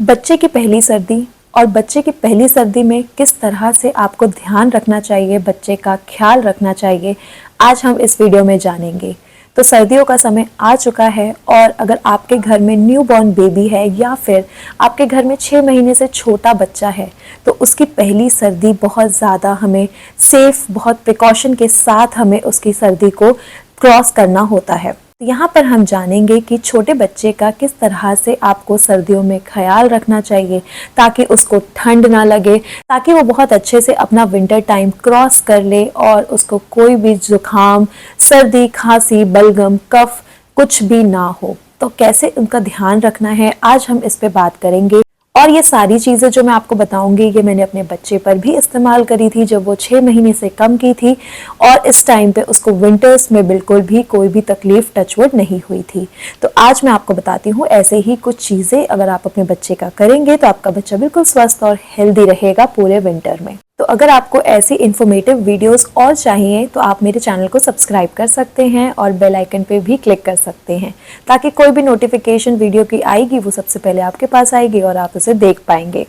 बच्चे की पहली सर्दी और बच्चे की पहली सर्दी में किस तरह से आपको ध्यान रखना चाहिए, बच्चे का ख्याल रखना चाहिए, आज हम इस वीडियो में जानेंगे। तो सर्दियों का समय आ चुका है और अगर आपके घर में न्यूबॉर्न बेबी है या फिर आपके घर में 6 महीने से छोटा बच्चा है तो उसकी पहली सर्दी बहुत ज़्यादा हमें सेफ, बहुत प्रिकॉशन के साथ हमें उसकी सर्दी को क्रॉस करना होता है। यहाँ पर हम जानेंगे कि छोटे बच्चे का किस तरह से आपको सर्दियों में ख्याल रखना चाहिए ताकि उसको ठंड ना लगे, ताकि वो बहुत अच्छे से अपना विंटर टाइम क्रॉस कर ले और उसको कोई भी जुकाम, सर्दी, खांसी, बलगम, कफ कुछ भी ना हो। तो कैसे उनका ध्यान रखना है, आज हम इस पे बात करेंगे। और ये सारी चीज़ें जो मैं आपको बताऊंगी ये मैंने अपने बच्चे पर भी इस्तेमाल करी थी जब वो 6 महीने से कम की थी और इस टाइम पे उसको विंटर्स में बिल्कुल भी कोई भी तकलीफ टचवुड नहीं हुई थी। तो आज मैं आपको बताती हूँ ऐसे ही कुछ चीज़ें अगर आप अपने बच्चे का करेंगे तो आपका बच्चा बिल्कुल स्वस्थ और हेल्दी रहेगा पूरे विंटर में। तो अगर आपको ऐसी इन्फॉर्मेटिव वीडियोस और चाहिए तो आप मेरे चैनल को सब्सक्राइब कर सकते हैं और बेल आइकन पे भी क्लिक कर सकते हैं ताकि कोई भी नोटिफिकेशन वीडियो की आएगी वो सबसे पहले आपके पास आएगी और आप उसे देख पाएंगे।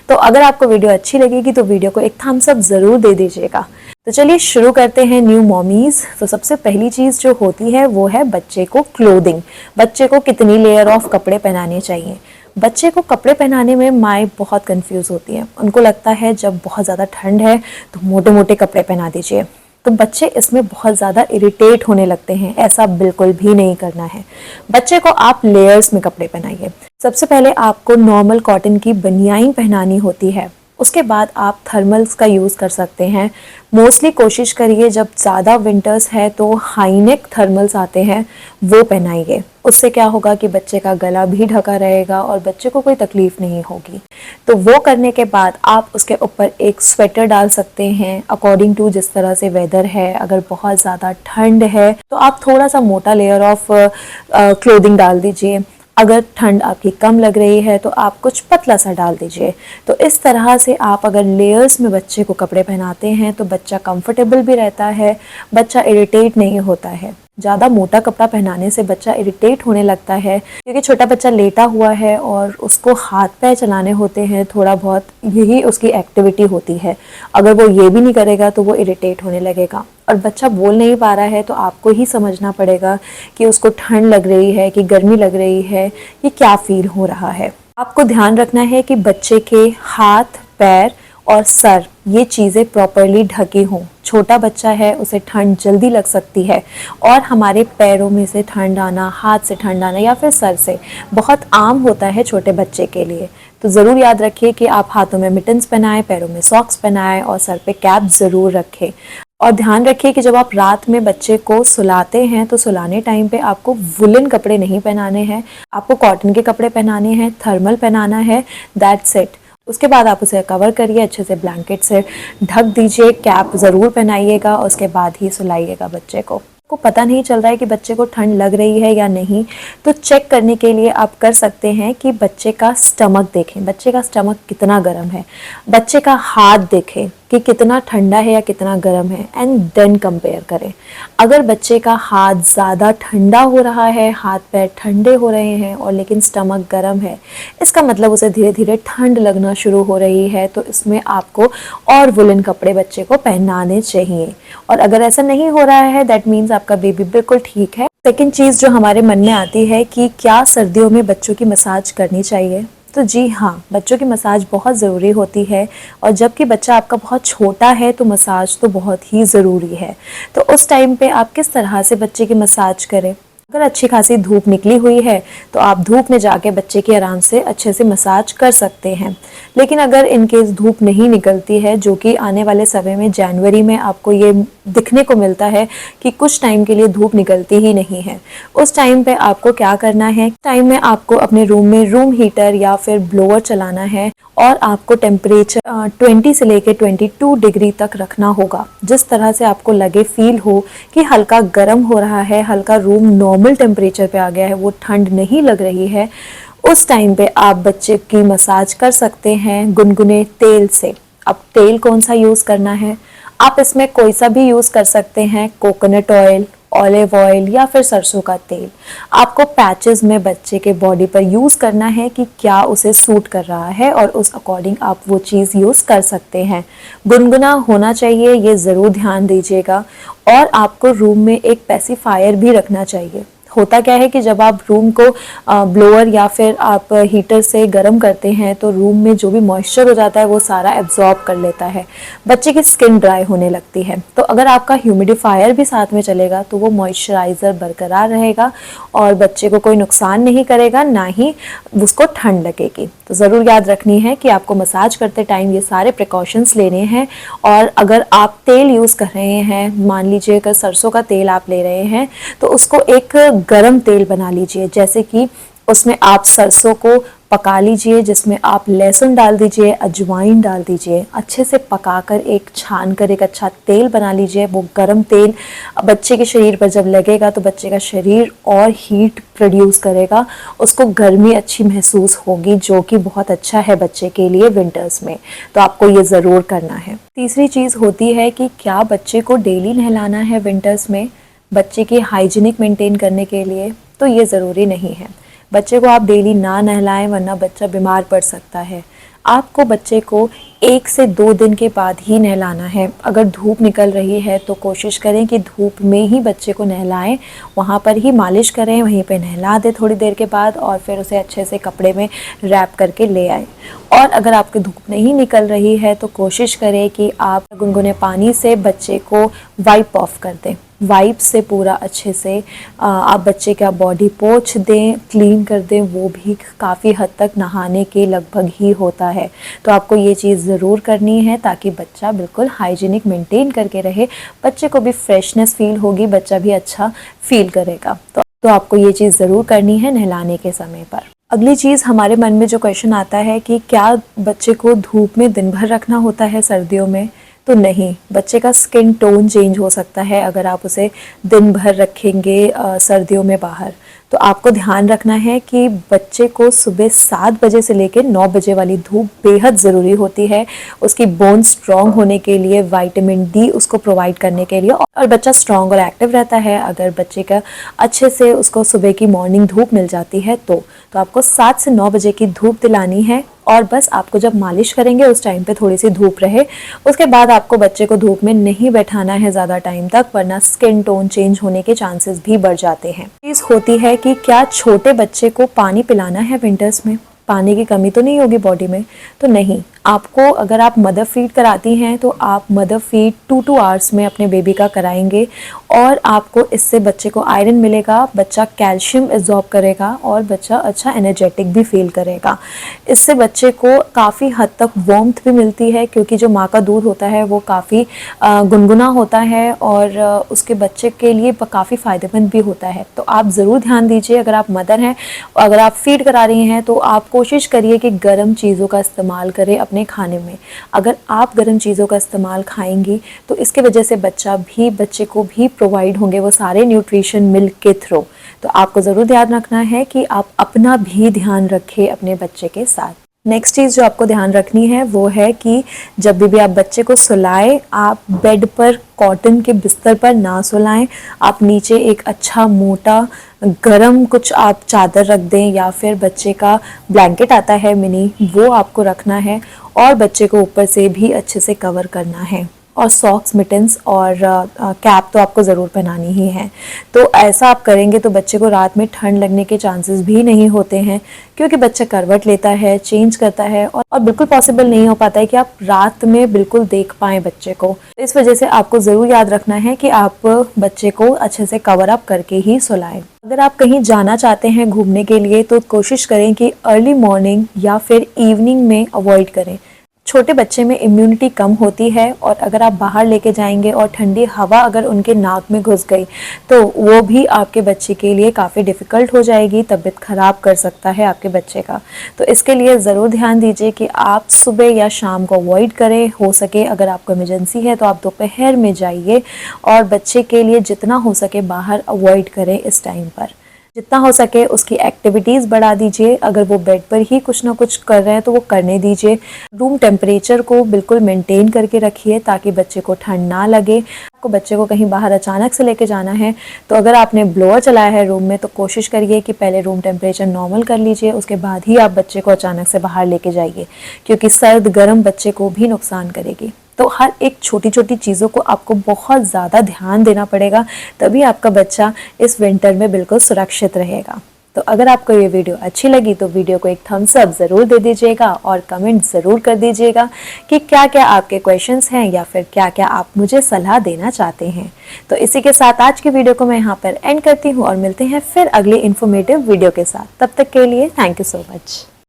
तो अगर आपको वीडियो अच्छी लगेगी तो वीडियो को एक थम्स अप ज़रूर दे दीजिएगा। तो चलिए शुरू करते हैं न्यू मॉमीज़। तो सबसे पहली चीज़ जो होती है वो है बच्चे को क्लोथिंग। बच्चे को कितनी लेयर ऑफ कपड़े पहनाने चाहिए। बच्चे को कपड़े पहनाने में माएँ बहुत कंफ्यूज होती हैं। उनको लगता है जब बहुत ज़्यादा ठंड है तो मोटे मोटे कपड़े पहना दीजिए, तो बच्चे इसमें बहुत ज़्यादा इरिटेट होने लगते हैं। ऐसा बिल्कुल भी नहीं करना है। बच्चे को आप लेयर्स में कपड़े पहनाइए। सबसे पहले आपको नॉर्मल कॉटन की बनियाइन पहनानी होती है, उसके बाद आप थर्मल्स का यूज़ कर सकते हैं। मोस्टली कोशिश करिए जब ज़्यादा विंटर्स है तो हाईनेक थर्मल्स आते हैं वो पहनाइए। उससे क्या होगा कि बच्चे का गला भी ढका रहेगा और बच्चे को कोई तकलीफ़ नहीं होगी। तो वो करने के बाद आप उसके ऊपर एक स्वेटर डाल सकते हैं अकॉर्डिंग टू जिस तरह से वेदर है। अगर बहुत ज़्यादा ठंड है तो आप थोड़ा सा मोटा लेयर ऑफ क्लोथिंग डाल दीजिए। अगर ठंड आपकी कम लग रही है तो आप कुछ पतला सा डाल दीजिए। तो इस तरह से आप अगर लेयर्स में बच्चे को कपड़े पहनाते हैं तो बच्चा कंफर्टेबल भी रहता है, बच्चा इरिटेट नहीं होता है। ज़्यादा मोटा कपड़ा पहनाने से बच्चा इरिटेट होने लगता है क्योंकि छोटा बच्चा लेटा हुआ है और उसको हाथ पैर चलाने होते हैं, थोड़ा बहुत यही उसकी एक्टिविटी होती है। अगर वो ये भी नहीं करेगा तो वो इरिटेट होने लगेगा और बच्चा बोल नहीं पा रहा है तो आपको ही समझना पड़ेगा कि उसको ठंड लग रही है कि गर्मी लग रही है, ये क्या फील हो रहा है। आपको ध्यान रखना है कि बच्चे के हाथ, पैर और सर ये चीज़ें प्रॉपरली ढकी हों। छोटा बच्चा है, उसे ठंड जल्दी लग सकती है और हमारे पैरों में से ठंड आना, हाथ से ठंड आना या फिर सर से बहुत आम होता है छोटे बच्चे के लिए। तो ज़रूर याद रखिए कि आप हाथों में मिटन्स पहनाएं, पैरों में सॉक्स पहनाएं और सर पे कैप ज़रूर रखें। और ध्यान रखिए कि जब आप रात में बच्चे को सुलाते हैं तो सुलाने टाइम पे आपको वुलन कपड़े नहीं पहनाने हैं, आपको कॉटन के कपड़े पहनाने हैं, थर्मल पहनाना है, दैट्स इट। उसके बाद आप उसे कवर करिए, अच्छे से ब्लैंकेट से ढक दीजिए, कैप ज़रूर पहनाइएगा, उसके बाद ही सुलाइएगा बच्चे को। आपको पता नहीं चल रहा है कि बच्चे को ठंड लग रही है या नहीं तो चेक करने के लिए आप कर सकते हैं कि बच्चे का स्टमक देखें, बच्चे का स्टमक कितना गर्म है, बच्चे का हाथ देखें कि कितना ठंडा है या कितना गर्म है एंड देन कंपेयर करें। अगर बच्चे का हाथ ज़्यादा ठंडा हो रहा है, हाथ पैर ठंडे हो रहे हैं और लेकिन स्टमक गर्म है, इसका मतलब उसे धीरे धीरे ठंड लगना शुरू हो रही है। तो इसमें आपको और वुलन कपड़े बच्चे को पहनाने चाहिए। और अगर ऐसा नहीं हो रहा है दैट मीन्स आपका बेबी बिल्कुल ठीक है। सेकेंड चीज़ जो हमारे मन में आती है कि क्या सर्दियों में बच्चों की मसाज करनी चाहिए, तो जी हाँ, बच्चों की मसाज बहुत ज़रूरी होती है और जबकि बच्चा आपका बहुत छोटा है तो मसाज तो बहुत ही ज़रूरी है। तो उस टाइम पे आप किस तरह से बच्चे की मसाज करें। अगर अच्छी खासी धूप निकली हुई है तो आप धूप में जाके बच्चे की आराम से अच्छे से मसाज कर सकते हैं। लेकिन अगर इनकेस धूप नहीं निकलती है, जो कि आने वाले समय में जनवरी में आपको ये दिखने को मिलता है कि कुछ टाइम के लिए धूप निकलती ही नहीं है, उस टाइम पे आपको क्या करना है, टाइम में आपको अपने रूम में रूम हीटर या फिर ब्लोअर चलाना है और आपको टेम्परेचर 20 से लेके 22 डिग्री तक रखना होगा। जिस तरह से आपको लगे, फील हो कि हल्का गर्म हो रहा है, हल्का रूम नॉर्मल टेम्परेचर पे आ गया है, वो ठंड नहीं लग रही है, उस टाइम पे आप बच्चे की मसाज कर सकते हैं गुनगुने तेल से। अब तेल कौन सा यूज़ करना है, आप इसमें कोई सा भी यूज़ कर सकते हैं, कोकोनट ऑयल, ऑलिव ऑयल या फिर सरसों का तेल आपको पैचेस में बच्चे के बॉडी पर यूज़ करना है कि क्या उसे सूट कर रहा है और उस अकॉर्डिंग आप वो चीज़ यूज़ कर सकते हैं। गुनगुना होना चाहिए, ये ज़रूर ध्यान दीजिएगा। और आपको रूम में एक पेसिफायर भी रखना चाहिए। होता क्या है कि जब आप रूम को ब्लोअर या फिर आप हीटर से गर्म करते हैं तो रूम में जो भी मॉइस्चर हो जाता है वो सारा एब्जॉर्ब कर लेता है, बच्चे की स्किन ड्राई होने लगती है। तो अगर आपका ह्यूमिडिफायर भी साथ में चलेगा तो वो मॉइस्चराइज़र बरकरार रहेगा और बच्चे को कोई नुकसान नहीं करेगा, ना ही उसको ठंड लगेगी। तो ज़रूर याद रखनी है कि आपको मसाज करते टाइम ये सारे प्रिकॉशंस लेने हैं। और अगर आप तेल यूज़ कर रहे हैं, मान लीजिए अगर सरसों का तेल आप ले रहे हैं तो उसको एक गरम तेल बना लीजिए, जैसे कि उसमें आप सरसों को पका लीजिए, जिसमें आप लहसुन डाल दीजिए, अजवाइन डाल दीजिए, अच्छे से पकाकर एक छान कर एक अच्छा तेल बना लीजिए। वो गरम तेल बच्चे के शरीर पर जब लगेगा तो बच्चे का शरीर और हीट प्रोड्यूस करेगा, उसको गर्मी अच्छी महसूस होगी, जो कि बहुत अच्छा है बच्चे के लिए विंटर्स में। तो आपको ये ज़रूर करना है। तीसरी चीज़ होती है कि क्या बच्चे को डेली नहलाना है विंटर्स में बच्चे की हाइजीनिक मेंटेन करने के लिए? तो ये ज़रूरी नहीं है। बच्चे को आप डेली ना नहलाएं वरना बच्चा बीमार पड़ सकता है। आपको बच्चे को 1 से 2 दिन के बाद ही नहलाना है। अगर धूप निकल रही है तो कोशिश करें कि धूप में ही बच्चे को नहलाएं, वहाँ पर ही मालिश करें, वहीं पे नहला दें थोड़ी देर के बाद और फिर उसे अच्छे से कपड़े में रैप करके ले आए। और अगर आपकी धूप नहीं निकल रही है तो कोशिश करें कि आप गुनगुने पानी से बच्चे को वाइप ऑफ कर दें। वाइप से पूरा अच्छे से आप बच्चे का बॉडी पोंछ दें, क्लीन कर दें। वो भी काफ़ी हद तक नहाने के लगभग ही होता है। तो आपको ये चीज़ ज़रूर करनी है ताकि बच्चा बिल्कुल हाइजीनिक मेंटेन करके रहे, बच्चे को भी फ्रेशनेस फील होगी, बच्चा भी अच्छा फील करेगा। तो आपको ये चीज़ ज़रूर करनी है नहलाने के समय पर। अगली चीज़ हमारे मन में जो क्वेश्चन आता है कि क्या बच्चे को धूप में दिन भर रखना होता है सर्दियों में? तो नहीं, बच्चे का स्किन टोन चेंज हो सकता है अगर आप उसे दिन भर रखेंगे सर्दियों में बाहर। तो आपको ध्यान रखना है कि बच्चे को सुबह 7 बजे से लेकर 9 बजे वाली धूप बेहद ज़रूरी होती है, उसकी बोन स्ट्रॉन्ग होने के लिए, विटामिन डी उसको प्रोवाइड करने के लिए, और बच्चा स्ट्रॉन्ग और एक्टिव रहता है अगर बच्चे का अच्छे से उसको सुबह की मॉर्निंग धूप मिल जाती है। तो आपको 7 से 9 बजे की धूप दिलानी है और बस आपको जब मालिश करेंगे उस टाइम पे थोड़ी सी धूप रहे। उसके बाद आपको बच्चे को धूप में नहीं बैठाना है ज़्यादा टाइम तक, वरना स्किन टोन चेंज होने के चांसेस भी बढ़ जाते हैं। चीज़ होती है कि क्या छोटे बच्चे को पानी पिलाना है विंटर्स में? पानी की कमी तो नहीं होगी बॉडी में? तो नहीं, आपको अगर आप मदर फीड कराती हैं तो आप मदर फीड 2 आवर्स में अपने बेबी का कराएंगे और आपको इससे बच्चे को आयरन मिलेगा, बच्चा कैल्शियम एब्जॉर्ब करेगा और बच्चा अच्छा एनर्जेटिक भी फील करेगा। इससे बच्चे को काफ़ी हद तक वार्मथ भी मिलती है, क्योंकि जो माँ का दूध होता है वो काफ़ी गुनगुना होता है और उसके बच्चे के लिए काफ़ी फ़ायदेमंद भी होता है। तो आप ज़रूर ध्यान दीजिए, अगर आप मदर हैं, अगर आप फीड करा रही हैं तो आप कोशिश करिए कि गर्म चीज़ों का इस्तेमाल करें अपने खाने में। अगर आप गर्म चीज़ों का इस्तेमाल खाएंगी तो इसके वजह से बच्चे को भी प्रोवाइड होंगे वो सारे न्यूट्रिशन मिल्क के थ्रू। तो आपको ज़रूर ध्यान रखना है कि आप अपना भी ध्यान रखें अपने बच्चे के साथ। नेक्स्ट चीज़ जो आपको ध्यान रखनी है वो है कि जब भी आप बच्चे को सुलाएं, आप बेड पर कॉटन के बिस्तर पर ना सुलाएं। आप नीचे एक अच्छा मोटा गरम कुछ आप चादर रख दें या फिर बच्चे का ब्लैंकेट आता है मिनी, वो आपको रखना है और बच्चे को ऊपर से भी अच्छे से कवर करना है। और सॉक्स, मिटन्स और कैप तो आपको ज़रूर पहनानी ही है। तो ऐसा आप करेंगे तो बच्चे को रात में ठंड लगने के चांसेस भी नहीं होते हैं, क्योंकि बच्चा करवट लेता है, चेंज करता है और बिल्कुल पॉसिबल नहीं हो पाता है कि आप रात में बिल्कुल देख पाएँ बच्चे को। इस वजह से आपको ज़रूर याद रखना है कि आप बच्चे को अच्छे से कवर अप करके ही सुलाएं। अगर आप कहीं जाना चाहते हैं घूमने के लिए तो कोशिश करें कि अर्ली मॉर्निंग या फिर इवनिंग में अवॉइड करें। छोटे बच्चे में इम्यूनिटी कम होती है और अगर आप बाहर लेके जाएंगे और ठंडी हवा अगर उनके नाक में घुस गई तो वो भी आपके बच्चे के लिए काफ़ी डिफ़िकल्ट हो जाएगी, तबीयत ख़राब कर सकता है आपके बच्चे का। तो इसके लिए ज़रूर ध्यान दीजिए कि आप सुबह या शाम को अवॉइड करें। हो सके अगर आपको इमरजेंसी है तो आप दोपहर में जाइए और बच्चे के लिए जितना हो सके बाहर अवॉइड करें इस टाइम पर। जितना हो सके उसकी एक्टिविटीज़ बढ़ा दीजिए। अगर वो बेड पर ही कुछ ना कुछ कर रहे हैं तो वो करने दीजिए। रूम टेम्परेचर को बिल्कुल मेंटेन करके रखिए ताकि बच्चे को ठंड ना लगे। आपको बच्चे को कहीं बाहर अचानक से लेके जाना है तो अगर आपने ब्लोअर चलाया है रूम में तो कोशिश करिए कि पहले रूम टेम्परेचर नॉर्मल कर लीजिए, उसके बाद ही आप बच्चे को अचानक से बाहर लेके जाइए, क्योंकि सर्द गर्म बच्चे को भी नुकसान करेगी। तो हर एक छोटी छोटी चीज़ों को आपको बहुत ज़्यादा ध्यान देना पड़ेगा, तभी आपका बच्चा इस विंटर में बिल्कुल सुरक्षित रहेगा। तो अगर आपको ये वीडियो अच्छी लगी तो वीडियो को एक थम्स अप ज़रूर दे दीजिएगा और कमेंट ज़रूर कर दीजिएगा कि क्या क्या आपके क्वेश्चंस हैं या फिर क्या क्या आप मुझे सलाह देना चाहते हैं। तो इसी के साथ आज की वीडियो को मैं यहाँ पर एंड करती हूँ और मिलते हैं फिर अगले इन्फॉर्मेटिव वीडियो के साथ। तब तक के लिए थैंक यू सो मच।